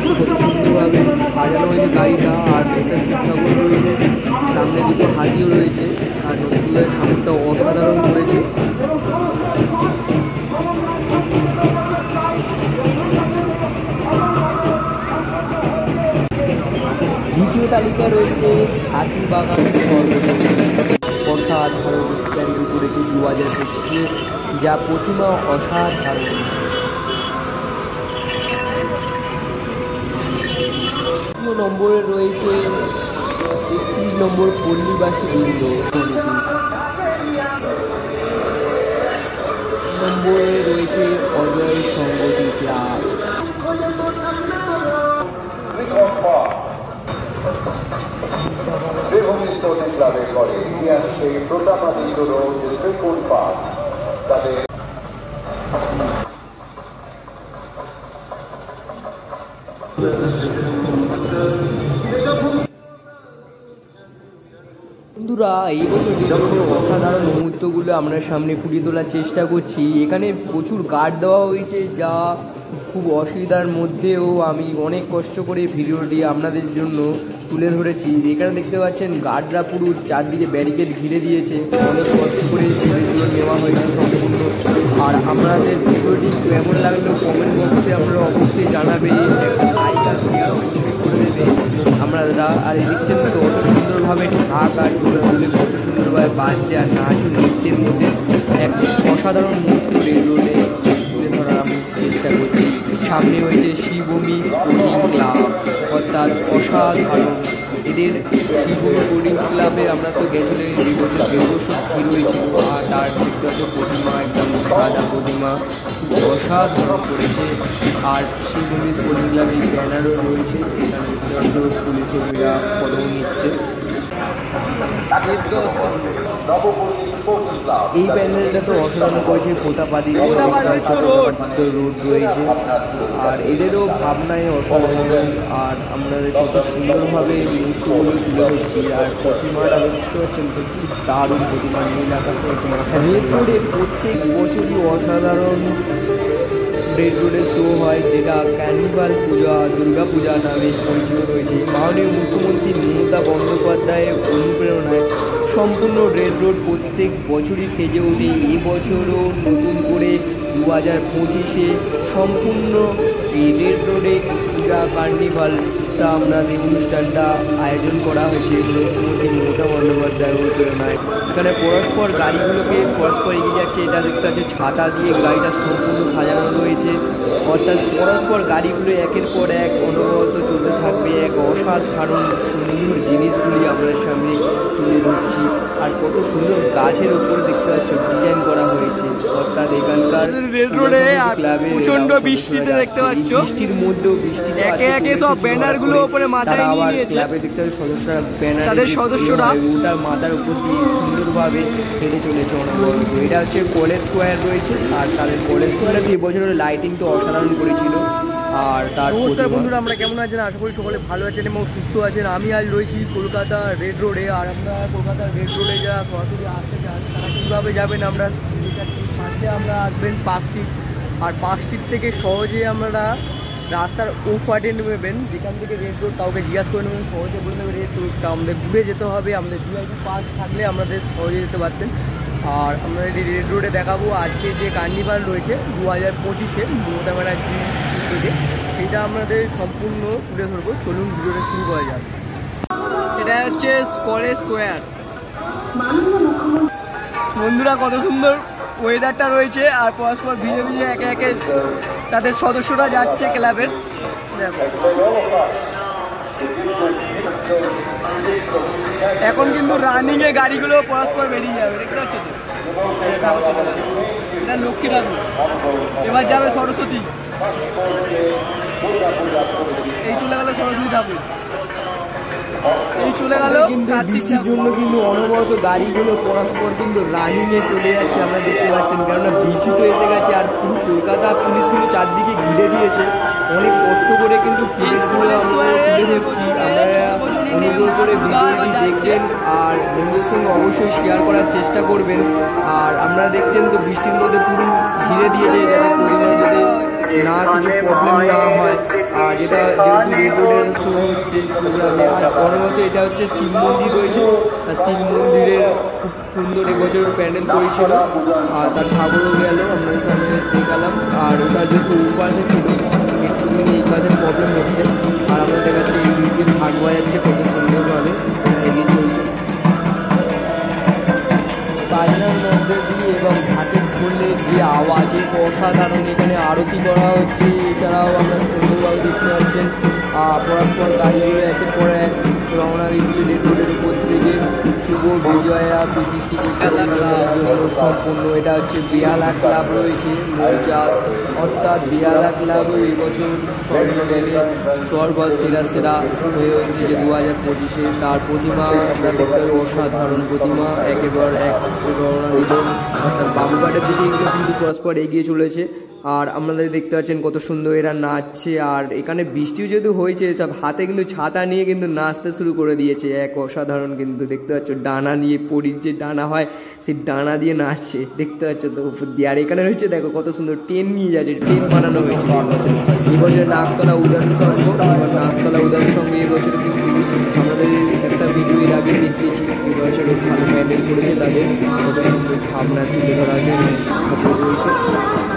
পাচ্ছ কত সুন্দরভাবে সাজানো হয়েছে গাড়িটা। আর একটা শিব ঠাকুর রয়েছে, সামনে দুটো হাতিও রয়েছে। আর নদীগুলোর ঠাকুরটা অসাধারণ করেছে। দ্বিতীয় তালিকা রয়েছে হাতিবাগান অসাধারণ ক্যারি করেছে 2025-এ, যা প্রতিমা অসাধারণ। তৃতীয় নম্বরে রয়েছে 31 নম্বর পল্লীবাসী বৃন্দ সমিতি। নম্বরে রয়েছে অজয় সংগতি ক্লাব। দেবভূমি স্টোরি ক্লাবের পরে ইতিহাস সেই প্রতাপাদিত্য রোড ত্রিপুর পার্ক তাদের বন্ধুরা, এই বছর ডিসেম্বরের অসাধারণ মুহূর্তগুলো আমরা সামনে ফুটিয়ে তোলার চেষ্টা করছি। এখানে প্রচুর গার্ড দেওয়া হয়েছে, যা খুব অসুবিধার মধ্যেও আমি অনেক কষ্ট করে ভিডিওটি আপনাদের জন্য তুলে ধরেছি। এখানে দেখতে পাচ্ছেন গার্ডরা পুরো চারদিকে ব্যারিকেড ঘিরে দিয়েছে, অনেক কষ্ট করে ভিডিওগুলো নেওয়া হয়েছে সম্পূর্ণ। আর আপনাদের ভিডিওটি কেমন লাগলো কমেন্ট বক্সে আপনারা অবশ্যই জানাবেন, একটা লাইক আর শেয়ার অবশ্যই করে দেবে আপনারা। আর এই দেখছেন তো কত সুন্দরভাবে ঢাক আর ডোলে ডোলে কত সুন্দরভাবে বাজছে আর নাচ ও নৃত্যের মধ্যে এক অসাধারণ মুহূর্ত রোডে তুলে ধরার আমি চেষ্টা করছি। সামনে হয়েছে শিবভূমি স্পোর্টিং ক্লাব, অর্থাৎ অসাধারণ। এদের শিবভূমি স্পোর্টিং ক্লাবে আমরা তো গেছিলাম এই বছর, দেড় বছর ভিড় হয়েছিল। আর তার দেখতে হচ্ছে প্রতিমা, একদম সাদা প্রতিমা, অসাধারণ করেছে। আর শিবভূমি স্পোর্টিং ক্লাবে ব্যানারও রয়েছে, এখানে দেখতে হচ্ছে পুলিশ কর্মীরা পদক নিচ্ছে। এই প্যান্ডেলটা তো অসাধারণ করেছে প্রতাপাদিত্য রোড রয়েছে। আর এদেরও ভাবনায় অসাধারণ। আর আপনাদের কত সুন্দরভাবে মুহূর্তগুলো তুলে ধরছি। আর প্রতিমাটা দেখতে পাচ্ছেন তো কি দারুণ প্রতিমা, নীল আকাশে রেড রোডে প্রত্যেক বছরই অসাধারণ রেড রোডে শো হয়, যেটা কার্নিভাল পূজা, দুর্গা পূজা নামে পরিচিত রয়েছে। মাননীয় মুখ্যমন্ত্রী মমতা বন্দ্যোপাধ্যায়ের অনুপ্রেরণায় সম্পূর্ণ রেড রোড প্রত্যেক বছরই সেজে ওঠে। এবছরও নতুন করে 2025-এ সম্পূর্ণ এই রেড রোডে পূজা কার্নিভালটা আপনাদের অনুষ্ঠানটা আয়োজন করা হয়েছে মুখ্যমন্ত্রী মমতা বন্দ্যোপাধ্যায়ের অনুপ্রেরণায়। এখানে পরস্পর গাড়িগুলোকে পরস্পর এগিয়ে যাচ্ছে, এটা দেখতে পাচ্ছে ছাতা দিয়ে গাড়িটা সম্পূর্ণ সাজানো রয়েছে। অর্থাৎ পরস্পর গাড়িগুলো একের পর এক অনবরত চলতে থাকবে। এক অসাধারণ সুন্দর জিনিসগুলি আমাদের সামনে তুলে ধরছি। আর কত সুন্দর গাছের উপরে দেখতে পাচ্ছ ডিজাইন করা হয়েছে। অর্থাৎ এখানকার রেড রোডে প্রচন্ড বৃষ্টিতে দেখতে পাচ্ছ, বৃষ্টির মধ্যেও বৃষ্টি একে একে সব ব্যানার গুলো উপরে মাথায় নিয়ে নিয়েছে। ক্লাবে দেখতে পাচ্ছি সদস্যরা ব্যানার, তাদের সদস্যরা ওটার মাথার উপর দিয়ে সুন্দরভাবে হেঁটে চলেছে অনবরত। এটা হচ্ছে কলেজ স্কোয়ার রয়েছে। আর তাদের কলেজ স্কোয়ারে দিয়ে বছরের লাইটিং তো অসাধারণ করেছিল। আর তার নমস্কার বন্ধুরা, আমরা কেমন আছেন? আশা করি সকলে ভালো আছেন এবং সুস্থ আছেন। আমি আজ রয়েছি কলকাতা রেড রোডে। আর আমরা কলকাতার রেড রোডে যারা সরাসরি আসতে চান তারা কীভাবে যাবেন, আমরা ফার্স্টে আমরা আসবেন পার্ক স্ট্রিট। আর পার্ক স্ট্রিট থেকে সহজে আমরা রাস্তার ও ফাটে নেবেন, যেখান থেকে রেড রোড কাউকে জিজ্ঞাসা করে নেবেন, সহজে বলে নেবেন রেড রোডটা। আমাদের ঘুরে যেতে হবে, আমাদের ভিআইপি পাস থাকলে আমাদের সহজে যেতে পারতেন। আর আমরা এই রেড রোডে দেখাবো আজকে যে কার্নিভাল রয়েছে 2025-এ মমতা ব্যানার্জি থেকে, সেটা আমাদের সম্পূর্ণ তুলে ধরবো। চলুন ভিডিওটা শুরু করা যাক। এটা হচ্ছে কলেজ স্কোয়ার। বন্ধুরা, কত সুন্দর ওয়েদারটা রয়েছে। আর পরস্পর ভিজে ভিজে একে একে তাদের সদস্যরা যাচ্ছে ক্লাবের। এখন কিন্তু রানিংয়ে গাড়িগুলো পরস্পর বেরিয়ে যাবে, দেখতে পাচ্ছ তো? এটা লক্ষ্মী ঠাকুর, এবার যাবে সরস্বতী। এই চলে গেল সরস্বতী ঠাকুর, এই চলে গেল। কিন্তু বৃষ্টির জন্য কিন্তু অনবরত গাড়িগুলো পরস্পর কিন্তু রানিংয়ে চলে যাচ্ছে, আমরা দেখতে পাচ্ছেন। কেননা বৃষ্টি তো এসে গেছে। আর পুরো কলকাতা পুলিশ কিন্তু চারদিকে ঘিরে দিয়েছে। অনেক কষ্ট করে কিন্তু ফুটেজগুলো আমরা তুলে ধরছি। আপনারা অনুগ্রহ করে ভিডিওটি দেখবেন আর বন্ধুদের সঙ্গে অবশ্যই শেয়ার করার চেষ্টা করবেন। আর আপনারা দেখছেন তো বৃষ্টির মধ্যে পুরো ঘিরে দিয়েছে, যাতে পরিমাণ যাতে না কিছু প্রবলেম না হয়। আর যেটা যেহেতু রেড রোডের শো হচ্ছে প্রোগ্রামে, আর পরবর্তী এটা হচ্ছে শিব মন্দির রয়েছে, আর শিব মন্দিরের খুব সুন্দর এবছর প্যান্ডেল করেছিল, আর তার ঠাকুরও গেল আপনাদের সামনে দেখালাম। আর ওটা যেহেতু উপাসে ছিল একটুখানি এই পাশে প্রবলেম হচ্ছে, আর আমরা দেখাচ্ছি এই দিকে ভাগ বাজাচ্ছে কত সুন্দরভাবে এগিয়ে চলছে বাজনার মধ্যে দিয়ে এবং ঘাটের ঢোলের যে আওয়াজে অসাধারণ এখানে আরতি করা হচ্ছে। এছাড়াও আমরা সুন্দরভাবে দেখতে পাচ্ছেন পরস্পর গাড়িগুলো একের পর এক রওনা দিচ্ছে রেড রোডের উপর থেকে। শুভ বিজয়া বিটিসি সম্পূর্ণ। এটা হচ্ছে বিয়ালা ক্লাব রয়েছে মৌচাস, অর্থাৎ বিয়ালা ক্লাবও এবছর স্বর্ণলেনে সর্বসেরা সেরা হয়ে হয়েছে যে 2025-এ। তার প্রতিমা আমরা দেখতে পাবো, অসাধারণ প্রতিমা একেবারে এক রওনা দিল, অর্থাৎ বাবুঘাটের দিকে এগুলো কিন্তু পরস্পর এগিয়ে চলেছে। আর আপনাদের দেখতে পাচ্ছেন কত সুন্দর এরা নাচছে। আর এখানে বৃষ্টিও যেহেতু হয়েছে, সব হাতে কিন্তু ছাতা নিয়ে কিন্তু নাচতে শুরু করে দিয়েছে, এক অসাধারণ কিন্তু দেখতে পাচ্ছ। ডানা নিয়ে পরীর যে ডানা হয় সেই ডানা দিয়ে নাচছে দেখতে পাচ্ছ তো উপর দিয়ে। আর এখানে রয়েছে দেখো কত সুন্দর ট্রেন নিয়ে যাচ্ছে, ট্রেন বানানো হয়েছে এবছর নাগতলা উদাহরণ সঙ্গ। নাগতলা উদাহরণ সঙ্গে এবছর কিন্তু আমাদের একটা ভিডিও এর আগে দেখিয়েছি, এবছর ভালো প্যান্ডেল করেছে, তাদের কত সুন্দর ভাবনা তুলে ধরা হয়েছে, শিক্ষাপুর রয়েছে।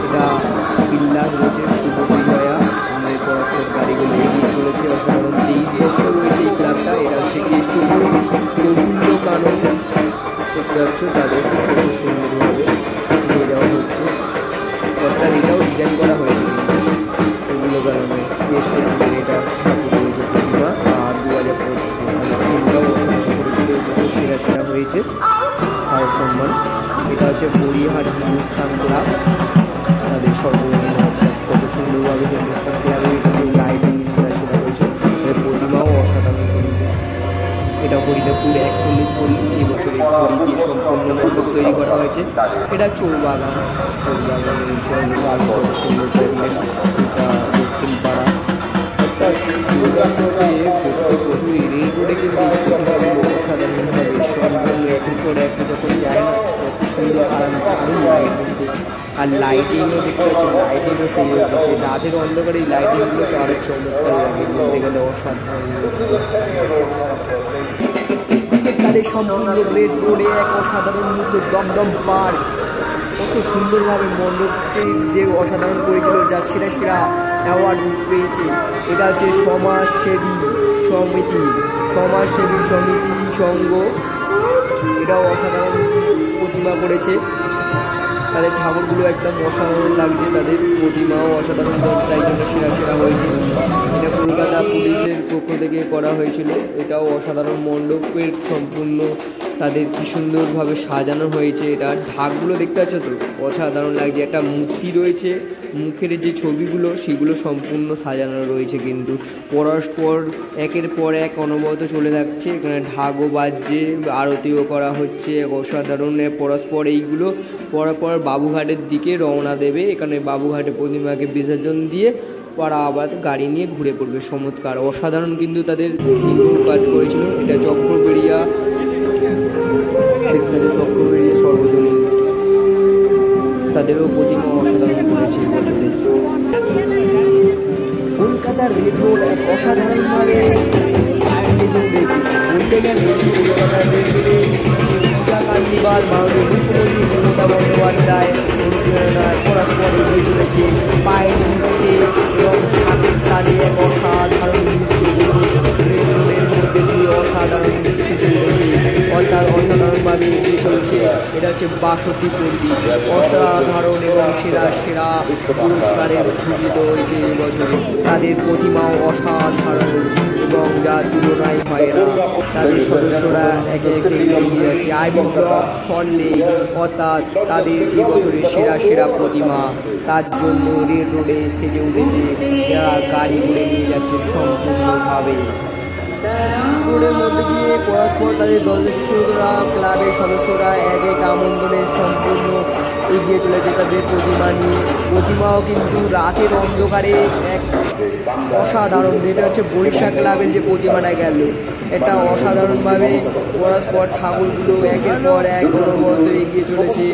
এটা বিল্লাস রয়েছে, শুভ বিজয়া, আমাদের পরস্পর গাড়িগুলো এগিয়ে চলেছে অসাধারণ। এই কেষ্ট রয়েছে এই ক্লাবটা, এটা হচ্ছে কেষ্ট প্রফুল্ল কানন দেখতে পাচ্ছ, তাদের খুব সুন্দরভাবে নিয়ে যাওয়া হচ্ছে, অর্থাৎ এটাও ডিজাইন করা হয়েছে প্রফুল্ল কাননে কেষ্ট। এটা ঠাকুর রয়েছে প্রতিমা, আর 2025 সেরা সেরা হয়েছে সারা সম্মান। এটা হচ্ছে বড়িহাট হিন্দুস্তান ক্লাব, তাদের সর্বজনীন কত সুন্দরভাবে হিন্দুস্তান ক্লাবে লাইটিং সেরা সেরা হয়েছে, এর প্রতিমাও অসাধারণ। এটা হরিদেবপুর 41 পল্লী এবছর এই ঘড়ি দিয়ে সম্পূর্ণ মণ্ডপ তৈরি করা হয়েছে। এটা চৌবাগান, চৌবাগানের সুন্দর প্যান্ডেল, এটা দক্ষিণ পাড়া, অর্থাৎ প্রত্যেক বছর রেল রোডে কিন্তু অসাধারণভাবে সম্পূর্ণ একের পর এক যখন যায় না কত সুন্দর আরও লাইট কিন্তু। আর লাইটিংও দেখতে পাচ্ছি, লাইটিংও সেই হচ্ছে রাতের অন্ধকারে এই লাইটিংগুলো তো আরও চমৎকার লাগে, বলতে গেলে অসাধারণ। তাদের সম্পূর্ণ রেড রোডে এক অসাধারণ মুহূর্ত দমদম পার্ক, কত সুন্দরভাবে মণ্ডপটি যে অসাধারণ করেছিল, যা সেরা সেরা অ্যাওয়ার্ড পেয়েছে। এটা হচ্ছে সমাজসেবী সমিতি সংঘ, এটাও অসাধারণ প্রতিমা করেছে, তাদের ঠাকুরগুলো একদম অসাধারণ লাগছে, তাদের প্রতিমাও অসাধারণ, তাই জন্য সেরা সেরা হয়েছে। এটা কলকাতা পুলিশের পক্ষ থেকে করা হয়েছিল, এটাও অসাধারণ মণ্ডপের সম্পূর্ণ তাদের কি সুন্দরভাবে সাজানো হয়েছে। এটা ঢাকগুলো দেখতে পাচ্ছ তো অসাধারণ লাগছে, একটা মূর্তি রয়েছে, মুখের যে ছবিগুলো সেগুলো সম্পূর্ণ সাজানো রয়েছে, কিন্তু পরস্পর একের পর এক অনবরত চলে যাচ্ছে। এখানে ঢাকও বাজছে, আরতিও করা হচ্ছে, অসাধারণ। পরস্পর এইগুলো পরপর বাবুঘাটের দিকে রওনা দেবে, এখানে বাবুঘাটে প্রতিমাকে বিসর্জন দিয়ে ওরা আবার গাড়ি নিয়ে ঘুরে পড়বে। চমৎকার অসাধারণ কিন্তু তাদের থিমও কাজ করেছিল। এটা চক্রবেড়িয়া দেখতে হচ্ছে, চক্রবেড়িয়া সর্বজনীন, তাদেরও প্রতিমা অসাধারণ করেছে বছরের। কলকাতার রেড রোড এক অসাধারণভাবে সেজে উঠেছে, বলতে গেলে কলকাতার রেড রোডে পূজা কার্নিভাল মাননীয় মুখ্যমন্ত্রী মমতা বন্দ্যোপাধ্যায় অনুপ্রেরণায় পরস্পর এগিয়ে চলেছে পায়ের মুহূর্তে এবং হাতের তালে এক অসাধারণ রেড রোডের মধ্যে দিয়ে অসাধারণ চলেছে, অর্থাৎ অসাধারণভাবে এগিয়ে চলছে। এটা হচ্ছে 62 পল্লী, অসাধারণ এবং সেরা সেরা পুরস্কারে ভূষিত হয়েছে এবছরে। তাদের প্রতিমাও অসাধারণ এবং যা তুলনায় হয় না, তাদের সদস্যরা একে একে এগিয়ে যাচ্ছে। আইবি ব্লক সল্টলেক, অর্থাৎ তাদের এবছরের সেরা সেরা প্রতিমা, তার জন্য রেড রোডে সেজে উঠেছে, যারা গাড়ি ঘুরে নিয়ে যাচ্ছে সম্পূর্ণভাবে। রোডের মধ্যে দিয়ে পরস্পর তাদের সদস্যরা, ক্লাবের সদস্যরা এক এক আমন্ত্রণে সম্পূর্ণ এগিয়ে চলেছে তাদের প্রতিমা নিয়ে। প্রতিমাও কিন্তু রাতের অন্ধকারে এক অসাধারণ। এটা হচ্ছে বরিশা ক্লাবের যে প্রতিমাটা গেল, এটা অসাধারণভাবে পরস্পর ঠাকুরগুলো একের পর এক অনবরত এগিয়ে চলেছে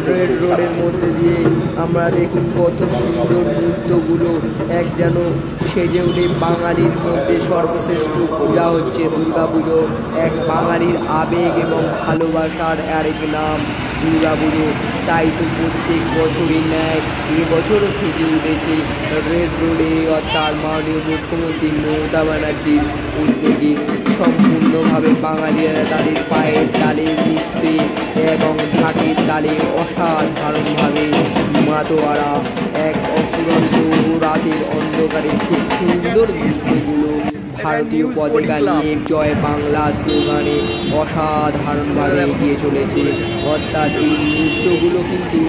রেড রোডের মধ্যে দিয়ে। আমরা দেখুন কত সুন্দর মুহূর্তগুলো এক যেন সেজে উঠে। বাঙালির মধ্যে সর্বশ্রেষ্ঠ পূজা হচ্ছে দুর্গা পুজো, এক বাঙালির আবেগ এবং ভালোবাসার আরেক নাম দুর্গা পুজো। তাই তো প্রত্যেক বছরই ন্যায় এবছরও সেজে উঠেছে রেড রোডে, অর্থাৎ মাননীয় মুখ্যমন্ত্রী মমতা ব্যানার্জির উদ্যোগে সম্পূর্ণভাবে বাঙালিরা তাদের পায়ের তালে, নৃত্যে এবং ঢাকের তালে অসাধারণভাবে মাতোয়ারা এক অফুরন্ত রাতের অন্ধকারে খুব সুন্দর মুহূর্তগুলো ভারতীয় পতাকা নিয়ে জয় বাংলা স্লোগানে অসাধারণভাবে এগিয়ে চলেছে। অর্থাৎ এই মুহূর্তগুলো কিন্তু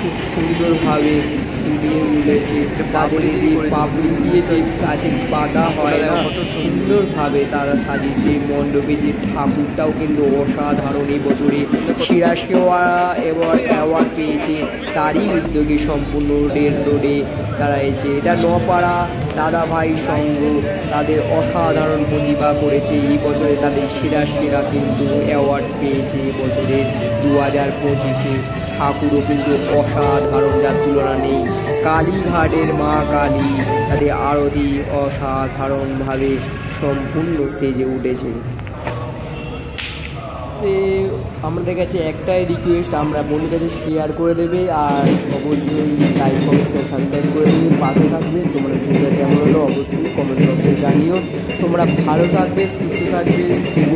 খুব সুন্দরভাবে ফুটিয়ে তুলেছে। তাদের যে পাপড়ি দিয়ে যে গাছের পাতা হয় না, কত সুন্দরভাবে তারা সাজিয়েছে। মণ্ডপে যে ঠাকুরটাও কিন্তু অসাধারণ। এই বছরে সেরা সেওয়া এবং অ্যাওয়ার্ড পেয়েছে তারই উদ্যোগে সম্পূর্ণ রেড রোডে তারা এসেছে। এটা নপাড়া দাদাভাই সংঘ তাদের অসাধারণ প্রতিভা করেছে। এই বছরে তাদের সেরা কিন্তু অ্যাওয়ার্ড পেয়েছে এবছরের 2025-এ। ঠাকুরও কিন্তু অসাধারণ, যার তুলনা নেই। কালীঘাটের মা কালী তাদের আরতি অসাধারণভাবে সম্পূর্ণ সেজে উঠেছে। আমাদের কাছে একটাই রিকোয়েস্ট, আমরা বন্ধুদের কাছে শেয়ার করে দেবে আর অবশ্যই লাইক কমেন্ট সাবস্ক্রাইব করে দেবে, পাশে থাকবে। তোমরা ভিডিওটা কেমন হলো অবশ্যই কমেন্ট বক্সে জানিও। তোমরা ভালো থাকবে, সুস্থ থাকবে। শুভ